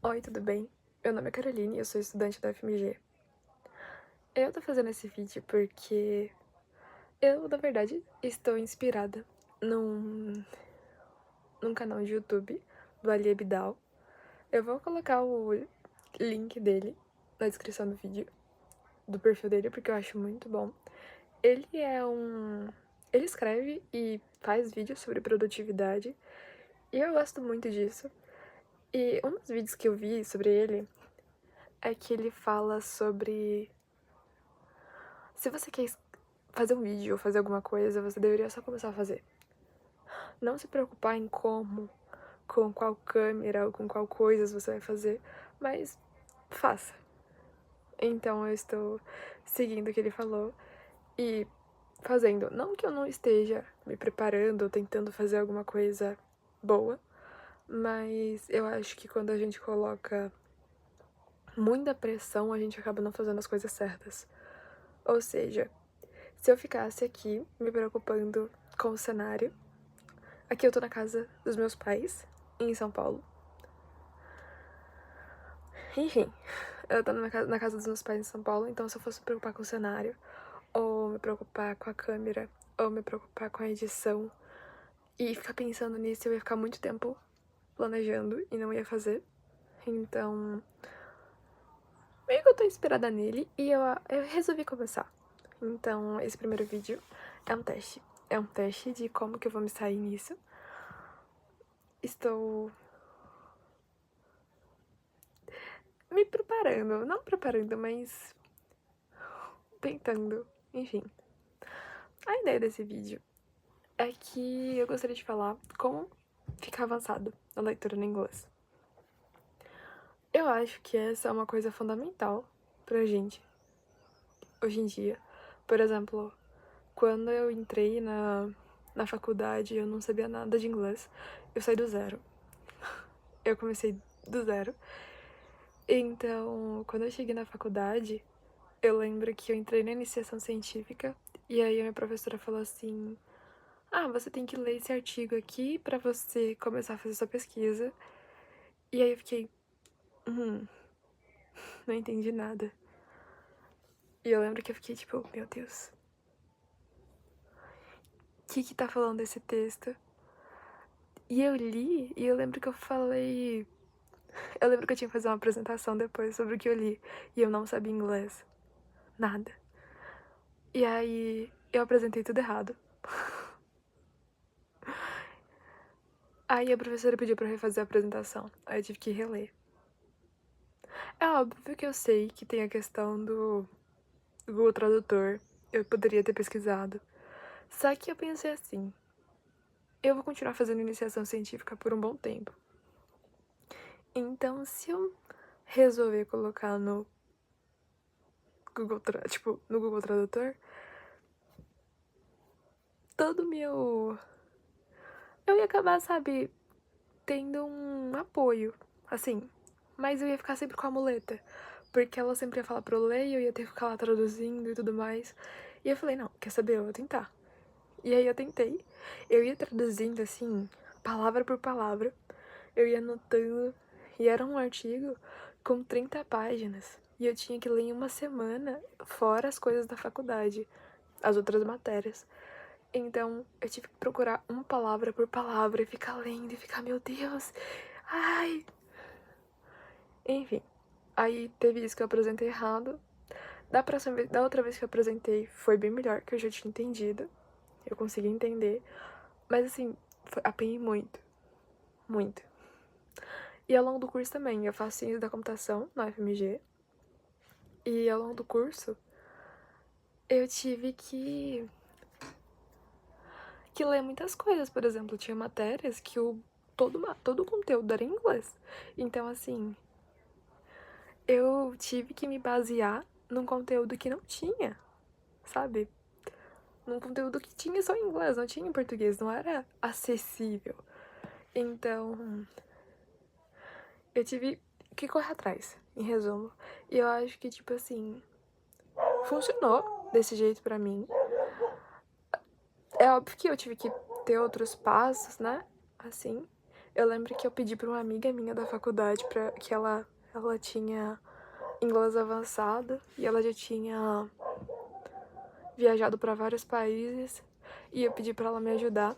Oi, tudo bem? Meu nome é Caroline e eu sou estudante da UFMG. Eu tô fazendo esse vídeo porque eu, na verdade, estou inspirada num canal de YouTube do Ali Abidal. Eu vou colocar o link dele na descrição do vídeo, do perfil dele, porque eu acho muito bom. Ele é um... Ele escreve e faz vídeos sobre produtividade e eu gosto muito disso. E um dos vídeos que eu vi sobre ele é que ele fala sobre... Se você quer fazer um vídeo ou fazer alguma coisa, você deveria só começar a fazer. Não se preocupar em como, com qual câmera ou com qual coisas você vai fazer, mas faça. Então eu estou seguindo o que ele falou e fazendo. Não que eu não esteja me preparando ou tentando fazer alguma coisa boa, mas eu acho que quando a gente coloca muita pressão, a gente acaba não fazendo as coisas certas. Ou seja, se eu ficasse aqui me preocupando com o cenário, aqui eu tô na casa dos meus pais, em São Paulo. Enfim, eu tô na casa dos meus pais em São Paulo, então se eu fosse me preocupar com o cenário, ou me preocupar com a câmera, ou me preocupar com a edição, e ficar pensando nisso, eu ia ficar muito tempo planejando e não ia fazer. Então, meio que eu tô inspirada nele e eu resolvi começar. Então, esse primeiro vídeo é um teste. É um teste de como que eu vou me sair nisso. Estou me preparando, não preparando, mas tentando, enfim. A ideia desse vídeo é que eu gostaria de falar como ficar avançado na leitura no inglês. Eu acho que essa é uma coisa fundamental pra gente, hoje em dia. Por exemplo, quando eu entrei na faculdade, eu não sabia nada de inglês, eu saí do zero. Eu comecei do zero. Então, quando eu cheguei na faculdade, eu lembro que eu entrei na iniciação científica e aí a minha professora falou assim: ah, você tem que ler esse artigo aqui pra você começar a fazer sua pesquisa. E aí eu fiquei, não entendi nada. E eu lembro que eu fiquei tipo, meu Deus, o que tá falando esse texto? E eu li, e eu lembro que eu falei... Eu lembro que eu tinha que fazer uma apresentação depois sobre o que eu li. E eu não sabia inglês. Nada. E aí eu apresentei tudo errado. Aí a professora pediu pra eu refazer a apresentação. Aí eu tive que reler. É óbvio que eu sei que tem a questão do Google Tradutor. Eu poderia ter pesquisado. Só que eu pensei assim, eu vou continuar fazendo iniciação científica por um bom tempo. Então, se eu resolver colocar no Google, no Google Tradutor, todo meu... Eu ia acabar, sabe, tendo um apoio, assim. Mas eu ia ficar sempre com a muleta. Porque ela sempre ia falar pra eu ler e eu ia ter que ficar lá traduzindo e tudo mais. E eu falei, não, quer saber, eu vou tentar. E aí eu tentei. Eu ia traduzindo, assim, palavra por palavra. Eu ia anotando. E era um artigo com 30 páginas. E eu tinha que ler em uma semana, fora as coisas da faculdade, as outras matérias. Então, eu tive que procurar uma palavra por palavra e ficar lendo e ficar, meu Deus, ai. Enfim, aí teve isso que eu apresentei errado. Da outra vez que eu apresentei, foi bem melhor, que eu já tinha entendido. Eu consegui entender. Mas assim, apanhei muito. Muito. E ao longo do curso também, eu faço ciência da computação na UFMG. E ao longo do curso, eu tive que ler muitas coisas. Por exemplo, tinha matérias que todo o conteúdo era em inglês. Então, assim, eu tive que me basear num conteúdo que não tinha, sabe? Num conteúdo que tinha só em inglês, não tinha em português, não era acessível. Então, eu tive que correr atrás, em resumo. E eu acho que, tipo assim, funcionou desse jeito pra mim. É óbvio que eu tive que ter outros passos, né? Assim. Eu lembro que eu pedi pra uma amiga minha da faculdade que ela tinha inglês avançado e ela já tinha viajado pra vários países e eu pedi pra ela me ajudar.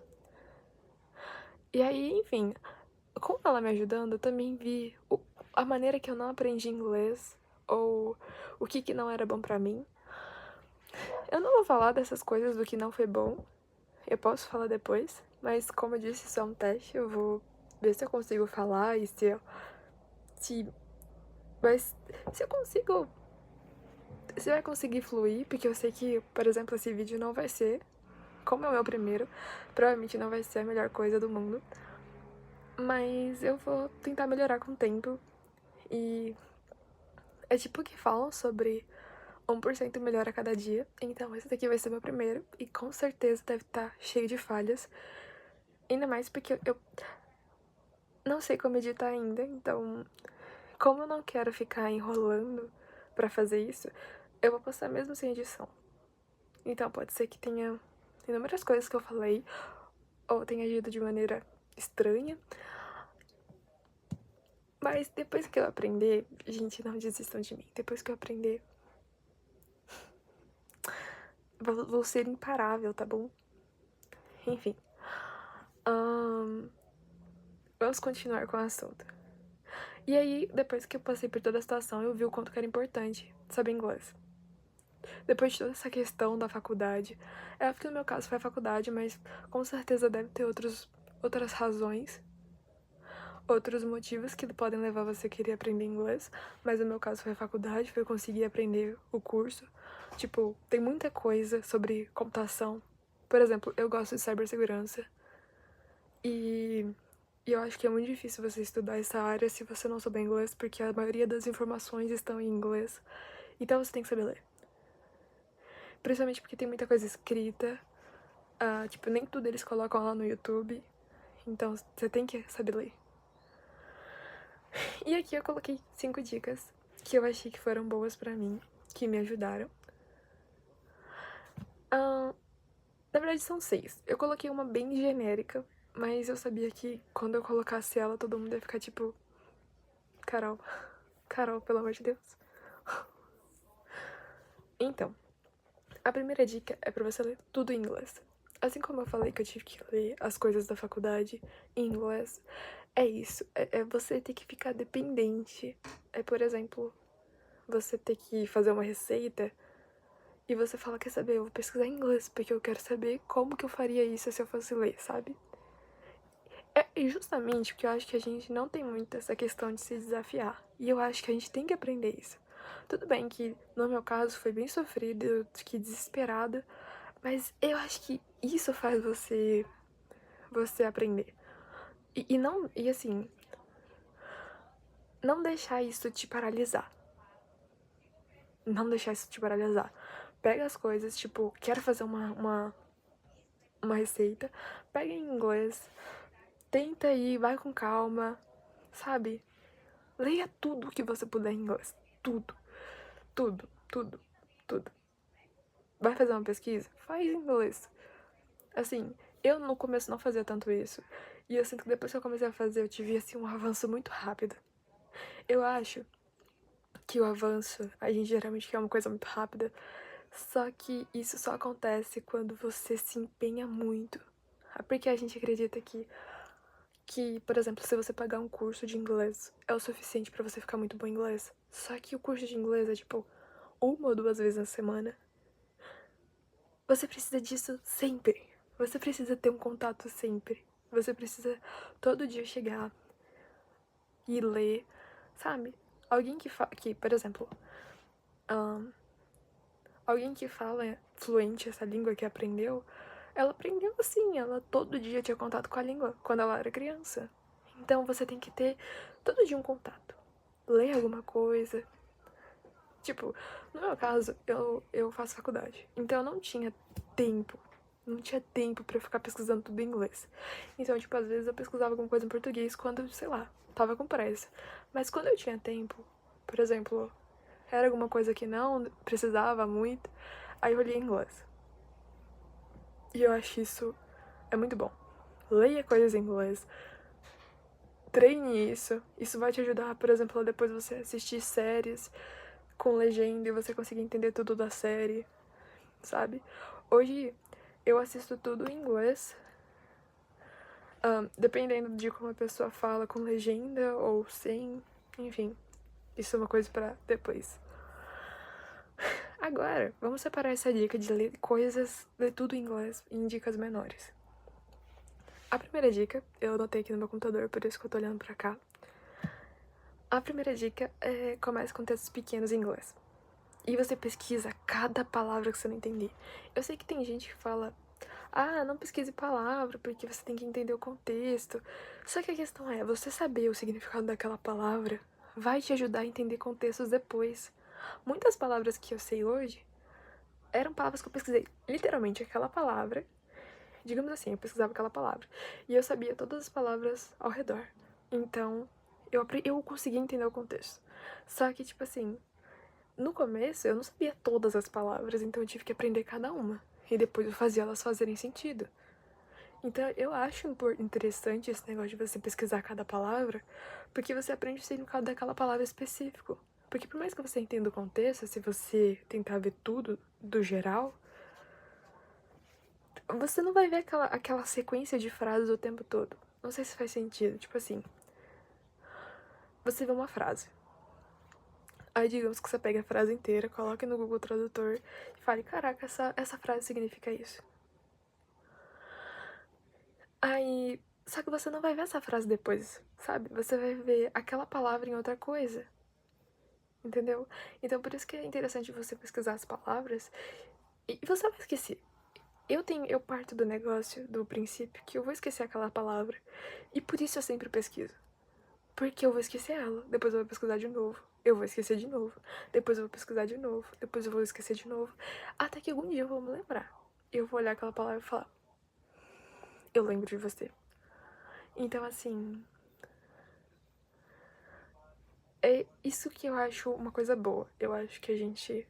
E aí, enfim, com ela me ajudando, eu também vi a maneira que eu não aprendi inglês ou o que não era bom pra mim. Eu não vou falar dessas coisas do que não foi bom, eu posso falar depois, mas como eu disse, isso é um teste, eu vou ver se eu consigo falar e mas se eu consigo, se vai conseguir fluir, porque eu sei que, por exemplo, esse vídeo não vai ser, como é o meu primeiro, provavelmente não vai ser a melhor coisa do mundo, mas eu vou tentar melhorar com o tempo. E é tipo que falam sobre 1% melhor a cada dia, então esse daqui vai ser meu primeiro e com certeza deve estar cheio de falhas, ainda mais porque eu não sei como editar ainda, então como eu não quero ficar enrolando pra fazer isso, eu vou postar mesmo sem edição. Então pode ser que tenha inúmeras coisas que eu falei ou tenha agido de maneira estranha, mas depois que eu aprender, gente, não desistam de mim, depois que eu aprender, vou ser imparável, tá bom? Enfim. Vamos continuar com o assunto. E aí, depois que eu passei por toda a situação, eu vi o quanto que era importante saber inglês. Depois de toda essa questão da faculdade, é que no meu caso foi a faculdade, mas com certeza deve ter outras razões, outros motivos que podem levar você a querer aprender inglês, mas no meu caso foi a faculdade, foi conseguir aprender o curso. Tipo, tem muita coisa sobre computação. Por exemplo, eu gosto de cibersegurança e eu acho que é muito difícil você estudar essa área se você não souber inglês, porque a maioria das informações estão em inglês. Então você tem que saber ler. Principalmente porque tem muita coisa escrita. Tipo, nem tudo eles colocam lá no YouTube. Então você tem que saber ler. E aqui eu coloquei 5 dicas que eu achei que foram boas pra mim, que me ajudaram. Na verdade são 6. Eu coloquei uma bem genérica, mas eu sabia que quando eu colocasse ela, todo mundo ia ficar tipo... Carol, pelo amor de Deus. Então, a primeira dica é pra você ler tudo em inglês. Assim como eu falei que eu tive que ler as coisas da faculdade em inglês, é isso. É você ter que ficar dependente. É, por exemplo, você ter que fazer uma receita e você fala, quer saber, eu vou pesquisar em inglês, porque eu quero saber como que eu faria isso se eu fosse ler, sabe? E justamente porque eu acho que a gente não tem muito essa questão de se desafiar. E eu acho que a gente tem que aprender isso. Tudo bem que, no meu caso, foi bem sofrido, eu fiquei desesperada, mas eu acho que isso faz você aprender. E assim, não deixar isso te paralisar. Não deixar isso te paralisar. Pega as coisas, tipo, quero fazer uma receita, pega em inglês, tenta aí, vai com calma, sabe? Leia tudo que você puder em inglês. Tudo. Tudo. Tudo. Tudo. Vai fazer uma pesquisa? Faz em inglês. Assim, eu no começo não fazia tanto isso. E eu sinto que depois que eu comecei a fazer, eu tive, assim, um avanço muito rápido. Eu acho que o avanço, a gente geralmente quer uma coisa muito rápida. Só que isso só acontece quando você se empenha muito. Porque a gente acredita que, por exemplo, se você pagar um curso de inglês, é o suficiente pra você ficar muito bom em inglês. Só que o curso de inglês é, tipo, 1 ou 2 vezes na semana. Você precisa disso sempre. Você precisa ter um contato sempre. Você precisa todo dia chegar e ler, sabe? Alguém que, por exemplo, alguém que fala fluente essa língua que aprendeu, ela aprendeu assim, ela todo dia tinha contato com a língua quando ela era criança. Então você tem que ter todo dia um contato. Ler alguma coisa. Tipo, no meu caso, eu faço faculdade. Então eu não tinha tempo. Não tinha tempo pra eu ficar pesquisando tudo em inglês. Então, tipo, às vezes eu pesquisava alguma coisa em português quando, sei lá, tava com pressa. Mas quando eu tinha tempo, por exemplo, era alguma coisa que não precisava muito, aí eu lia em inglês. E eu acho isso é muito bom. Leia coisas em inglês. treine isso. Isso vai te ajudar, por exemplo, a depois você assistir séries com legenda e você conseguir entender tudo da série, sabe? Hoje eu assisto tudo em inglês, dependendo de como a pessoa fala, com legenda ou sem, enfim. Isso é uma coisa pra depois. Agora, vamos separar essa dica de ler coisas, ler tudo em inglês em dicas menores. A primeira dica, eu anotei aqui no meu computador, por isso que eu tô olhando pra cá. A primeira dica é comece com textos pequenos em inglês. E você pesquisa cada palavra que você não entender. Eu sei que tem gente que fala, não pesquise palavra, porque você tem que entender o contexto. Só que a questão é, você saber o significado daquela palavra vai te ajudar a entender contextos depois. Muitas palavras que eu sei hoje eram palavras que eu pesquisei literalmente aquela palavra. Digamos assim, eu pesquisava aquela palavra. E eu sabia todas as palavras ao redor. Então, eu conseguia entender o contexto. Só que, tipo assim, no começo eu não sabia todas as palavras, então eu tive que aprender cada uma. E depois eu fazia elas fazerem sentido. Então, eu acho interessante esse negócio de você pesquisar cada palavra, porque você aprende o significado daquela palavra específico. Porque por mais que você entenda o contexto, se você tentar ver tudo do geral, você não vai ver aquela sequência de frases o tempo todo. Não sei se faz sentido. Tipo assim, você vê uma frase. Aí digamos que você pega a frase inteira, coloque no Google Tradutor e fale, caraca, essa frase significa isso. Aí, só que você não vai ver essa frase depois, sabe? Você vai ver aquela palavra em outra coisa. Entendeu? Então por isso que é interessante você pesquisar as palavras e você vai esquecer. Eu parto do negócio, do princípio, que eu vou esquecer aquela palavra. E por isso eu sempre pesquiso. Porque eu vou esquecer ela, depois eu vou pesquisar de novo, eu vou esquecer de novo, depois eu vou pesquisar de novo, depois eu vou esquecer de novo, até que algum dia eu vou me lembrar. Eu vou olhar aquela palavra e falar, eu lembro de você. Então, assim, é isso que eu acho uma coisa boa. Eu acho que a gente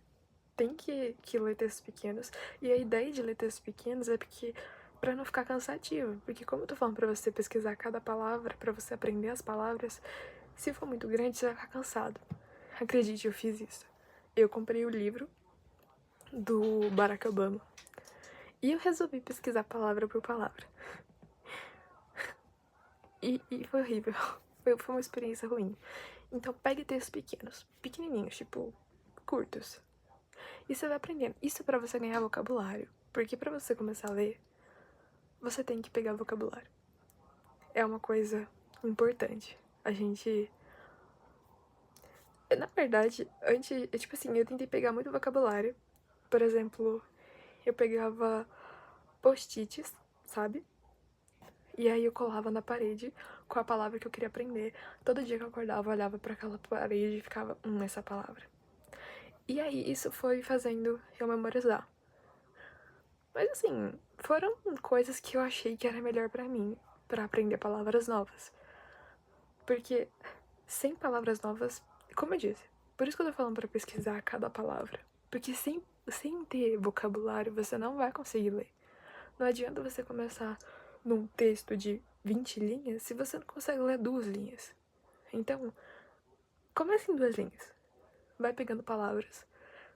tem que ler textos pequenos, e a ideia de ler textos pequenos é porque pra não ficar cansativo, porque como eu tô falando pra você pesquisar cada palavra, pra você aprender as palavras, se for muito grande, você vai ficar cansado. Acredite, eu fiz isso. Eu comprei o livro do Barack Obama e eu resolvi pesquisar palavra por palavra. E foi horrível. Foi uma experiência ruim. Então pegue textos pequenos, pequenininhos, tipo, curtos. E você vai aprendendo. Isso é pra você ganhar vocabulário. Porque pra você começar a ler, você tem que pegar vocabulário. É uma coisa importante. A gente... Na verdade, antes... Tipo assim, eu tentei pegar muito vocabulário. Por exemplo, eu pegava post-its, sabe? E aí eu colava na parede com a palavra que eu queria aprender. Todo dia que eu acordava, eu olhava pra aquela parede e ficava, essa palavra. E aí isso foi fazendo eu memorizar. Mas assim, foram coisas que eu achei que era melhor pra mim, pra aprender palavras novas. Porque sem palavras novas, como eu disse, por isso que eu tô falando pra pesquisar cada palavra. Porque sem ter vocabulário, você não vai conseguir ler. Não adianta você começar num texto de 20 linhas se você não consegue ler 2 linhas. Então, comece em 2 linhas. Vai pegando palavras,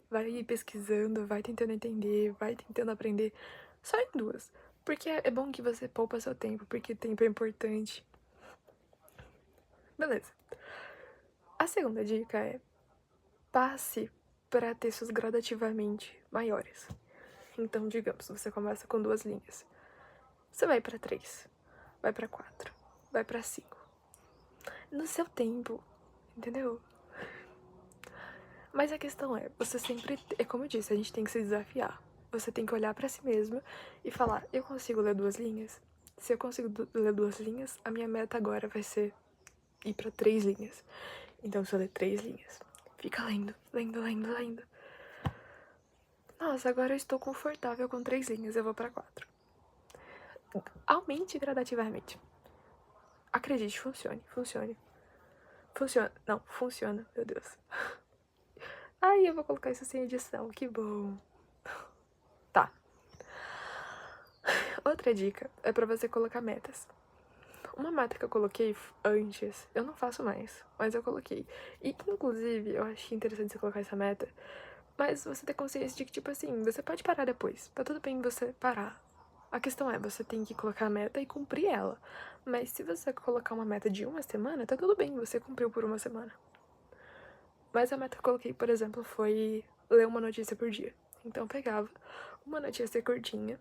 vai pesquisando, vai tentando entender, vai tentando aprender. Só em 2. Porque é bom que você poupa seu tempo, porque tempo é importante. Beleza. A segunda dica é passe para textos gradativamente maiores. Então, digamos, você começa com 2 linhas. Você vai para 3, vai para 4, vai para 5. No seu tempo, entendeu? Mas a questão é, você sempre... É como eu disse, a gente tem que se desafiar. Você tem que olhar pra si mesmo e falar, eu consigo ler 2 linhas? Se eu consigo ler 2 linhas, a minha meta agora vai ser ir pra 3 linhas. Então, se eu ler 3 linhas, fica lendo, lendo, lendo, lendo. Nossa, agora eu estou confortável com 3 linhas, eu vou pra 4. Aumente gradativamente. Acredite, funcione. Funciona. Não, funciona, meu Deus. Ai, eu vou colocar isso sem edição, que bom. Tá. Outra dica é pra você colocar metas. Uma meta que eu coloquei antes, eu não faço mais, mas eu coloquei. E, inclusive, eu achei interessante você colocar essa meta, mas você ter consciência de que, tipo assim, você pode parar depois. Tá tudo bem você parar. A questão é, você tem que colocar a meta e cumprir ela. Mas se você colocar uma meta de uma semana, tá tudo bem, você cumpriu por uma semana. Mas a meta que eu coloquei, por exemplo, foi ler uma notícia por dia. Então eu pegava uma notícia curtinha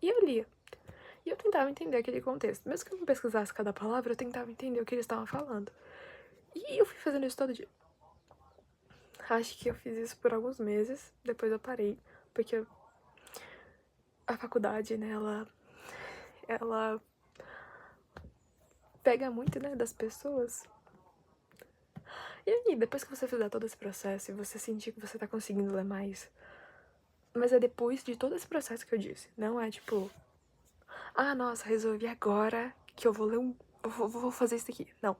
e eu lia. E eu tentava entender aquele contexto. Mesmo que eu não pesquisasse cada palavra, eu tentava entender o que eles estavam falando. E eu fui fazendo isso todo dia. Acho que eu fiz isso por alguns meses, depois eu parei, porque a faculdade, né, ela pega muito, né, das pessoas. E aí, depois que você fizer todo esse processo e você sentir que você tá conseguindo ler mais, mas é depois de todo esse processo que eu disse, não é tipo, ah, nossa, resolvi agora que eu vou ler vou fazer isso aqui. Não.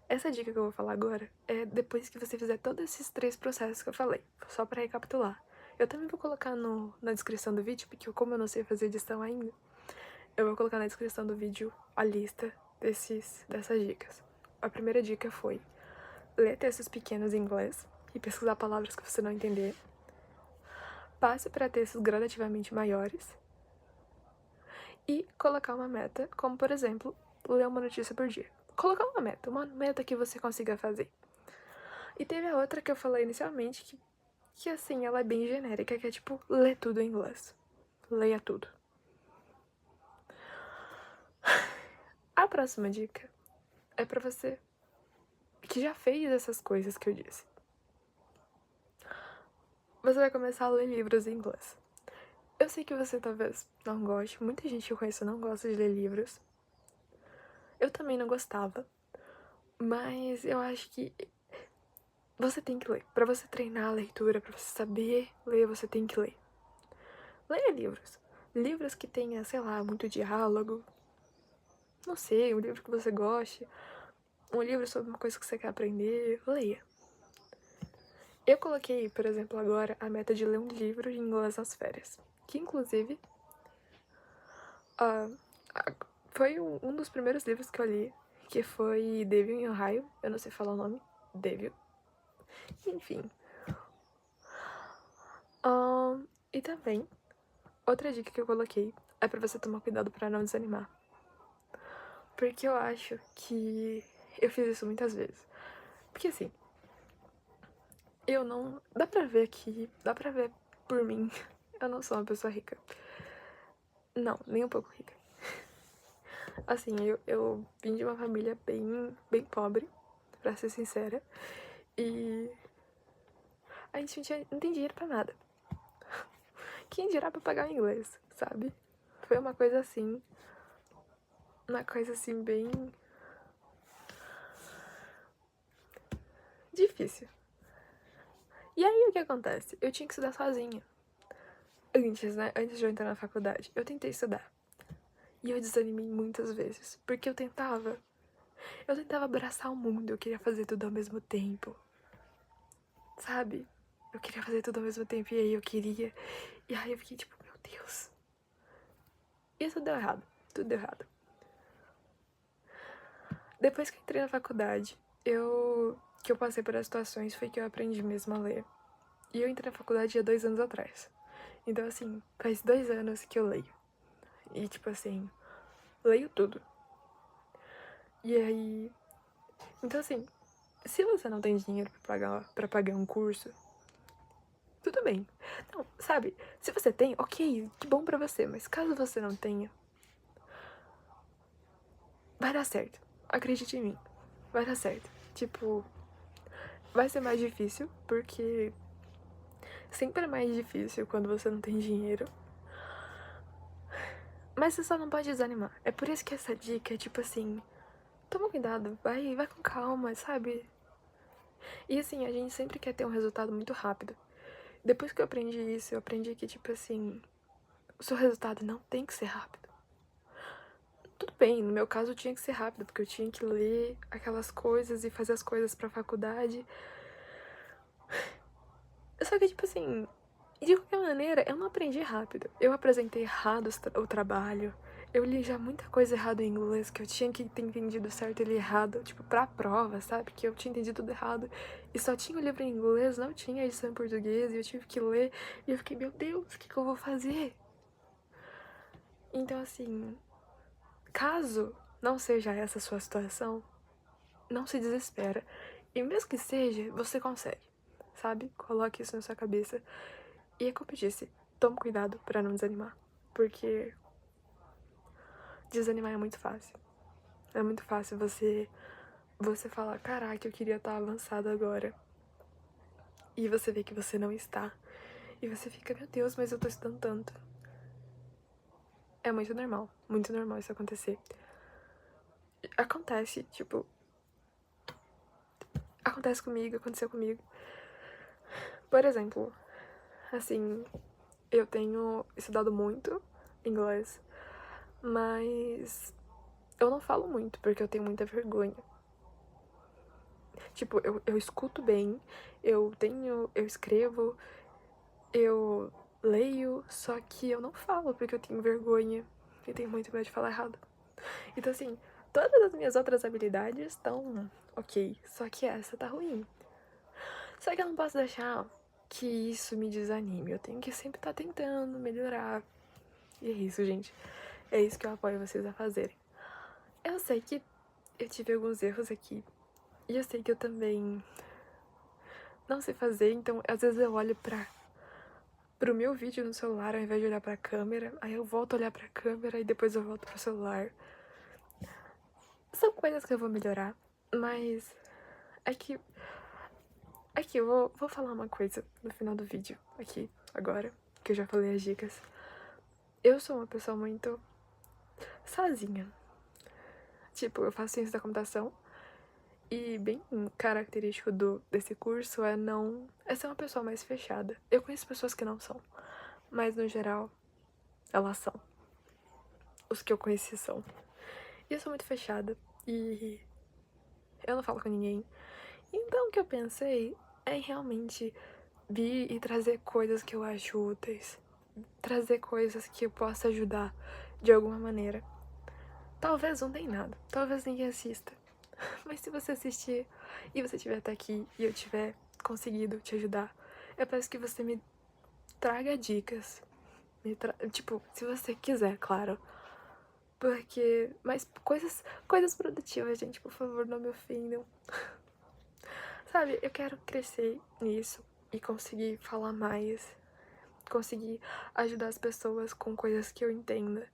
Essa dica que eu vou falar agora é depois que você fizer todos esses 3 processos que eu falei, só pra recapitular. Eu também vou colocar na descrição do vídeo, porque como eu não sei fazer edição ainda, eu vou colocar na descrição do vídeo a lista dessas dicas. A primeira dica foi ler textos pequenos em inglês e pesquisar palavras que você não entender. Passe para textos gradativamente maiores. E colocar uma meta, como por exemplo, ler uma notícia por dia. Colocar uma meta que você consiga fazer. E teve a outra que eu falei inicialmente, que assim, ela é bem genérica, que é tipo, ler tudo em inglês. Leia tudo. A próxima dica é pra você que já fez essas coisas que eu disse. Você vai começar a ler livros em inglês. Eu sei que você talvez não goste, muita gente que eu conheço não gosta de ler livros. Eu também não gostava, mas eu acho que você tem que ler. Pra você treinar a leitura, pra você saber ler, você tem que ler. Leia livros. Livros que tenha, sei lá, muito diálogo. Não sei, um livro que você goste. Um livro sobre uma coisa que você quer aprender. Leia. Eu coloquei, por exemplo, agora a meta de ler um livro em inglês nas férias. Que, inclusive, foi um dos primeiros livros que eu li. Que foi Devil em Ohio. Eu não sei falar o nome. Devil. Enfim. E também, outra dica que eu coloquei é pra você tomar cuidado pra não desanimar. Porque eu acho que eu fiz isso muitas vezes. Porque assim, eu não... Dá pra ver aqui, dá pra ver por mim. Eu não sou uma pessoa rica. Não, nem um pouco rica. Assim, eu vim de uma família bem pobre, pra ser sincera. E a gente não tem dinheiro pra nada. Quem dirá pra pagar o inglês, sabe? Foi uma coisa assim bem difícil. E aí o que acontece? Eu tinha que estudar sozinha. Antes, né? Antes de eu entrar na faculdade, eu tentei estudar. E eu desanimei muitas vezes. Porque eu tentava abraçar o mundo. Eu queria fazer tudo ao mesmo tempo. Sabe? Eu queria fazer tudo ao mesmo tempo. E aí eu queria. E aí eu fiquei tipo, meu Deus. Isso deu errado. Tudo deu errado. Depois que eu entrei na faculdade, que eu passei por as situações, foi que eu aprendi mesmo a ler. E eu entrei na faculdade há 2 anos atrás. Então, assim, faz 2 anos que eu leio. E, tipo assim, leio tudo. E aí... Então, assim, se você não tem dinheiro pra pagar um curso, tudo bem. Não, sabe, se você tem, ok, que bom pra você. Mas caso você não tenha, vai dar certo. Acredite em mim. Vai dar certo. Tipo, vai ser mais difícil, porque sempre é mais difícil quando você não tem dinheiro. Mas você só não pode desanimar. É por isso que essa dica é tipo assim, toma cuidado, vai com calma, sabe? E assim, a gente sempre quer ter um resultado muito rápido. Depois que eu aprendi isso, eu aprendi que, tipo assim, o seu resultado não tem que ser rápido. Tudo bem, no meu caso tinha que ser rápido, porque eu tinha que ler aquelas coisas e fazer as coisas pra faculdade. Só que, tipo assim, de qualquer maneira, eu não aprendi rápido. Eu apresentei errado o trabalho, Eu li já muita coisa errada em inglês, que eu tinha que ter entendido certo e errado, tipo, pra prova, sabe? Que eu tinha entendido tudo errado. E só tinha o livro em inglês, não tinha edição em português, e eu tive que ler. E eu fiquei, meu Deus, o que eu vou fazer? Então, assim, caso não seja essa a sua situação, não se desespera. E mesmo que seja, você consegue, sabe? Coloque isso na sua cabeça. E é como eu disse, tome cuidado pra não desanimar. Porque desanimar é muito fácil. É muito fácil você falar, caraca, eu queria estar avançado agora. E você vê que você não está. E você fica, meu Deus, mas eu tô estudando tanto. É muito normal isso acontecer. Acontece, tipo, acontece comigo, aconteceu comigo. Por exemplo, assim, eu tenho estudado muito inglês, mas eu não falo muito porque eu tenho muita vergonha. Tipo, eu escuto bem, eu escrevo, eu leio, só que eu não falo porque eu tenho vergonha e tenho muito medo de falar errado. Então, assim, todas as minhas outras habilidades estão ok, só que essa tá ruim. Só que eu não posso deixar que isso me desanime. Eu tenho que sempre estar tentando melhorar. E é isso, gente. É isso que eu apoio vocês a fazerem. Eu sei que eu tive alguns erros aqui. E eu sei que eu também não sei fazer, então às vezes eu olho pro meu vídeo no celular ao invés de olhar pra câmera. Aí eu volto a olhar pra câmera e depois eu volto pro celular. São coisas que eu vou melhorar, mas é que eu vou falar uma coisa no final do vídeo, aqui, agora, que eu já falei as dicas. Eu sou uma pessoa muito sozinha. Tipo, eu faço ciência da computação e bem característico desse curso é ser uma pessoa mais fechada. Eu conheço pessoas que não são, mas no geral, elas são. Os que eu conheci são. E eu sou muito fechada e eu não falo com ninguém. Então o que eu pensei é realmente vir e trazer coisas que eu acho úteis. Trazer coisas que eu possa ajudar de alguma maneira. Talvez não tenha nada, talvez ninguém assista. Mas se você assistir e você estiver até aqui e eu tiver conseguido te ajudar, eu peço que você me traga dicas. Tipo, se você quiser, claro. Porque. Mas coisas produtivas, gente, por favor, não me ofendam. Sabe, eu quero crescer nisso e conseguir falar mais. Conseguir ajudar as pessoas com coisas que eu entenda.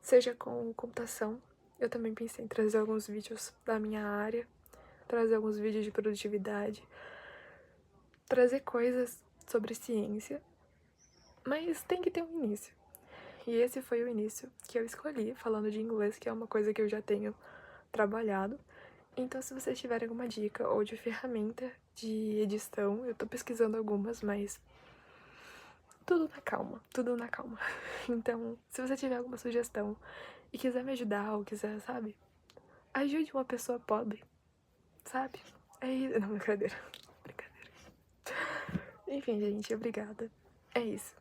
Seja com computação. Eu também pensei em trazer alguns vídeos da minha área. Trazer alguns vídeos de produtividade. Trazer coisas sobre ciência. Mas tem que ter um início. E esse foi o início que eu escolhi, falando de inglês, que é uma coisa que eu já tenho trabalhado. Então, se vocês tiverem alguma dica ou de ferramenta de edição, eu tô pesquisando algumas, mas tudo na calma, tudo na calma. Então, se você tiver alguma sugestão e quiser me ajudar ou quiser, sabe? Ajude uma pessoa pobre, sabe? É isso. Não, brincadeira. Brincadeira. Enfim, gente, obrigada. É isso.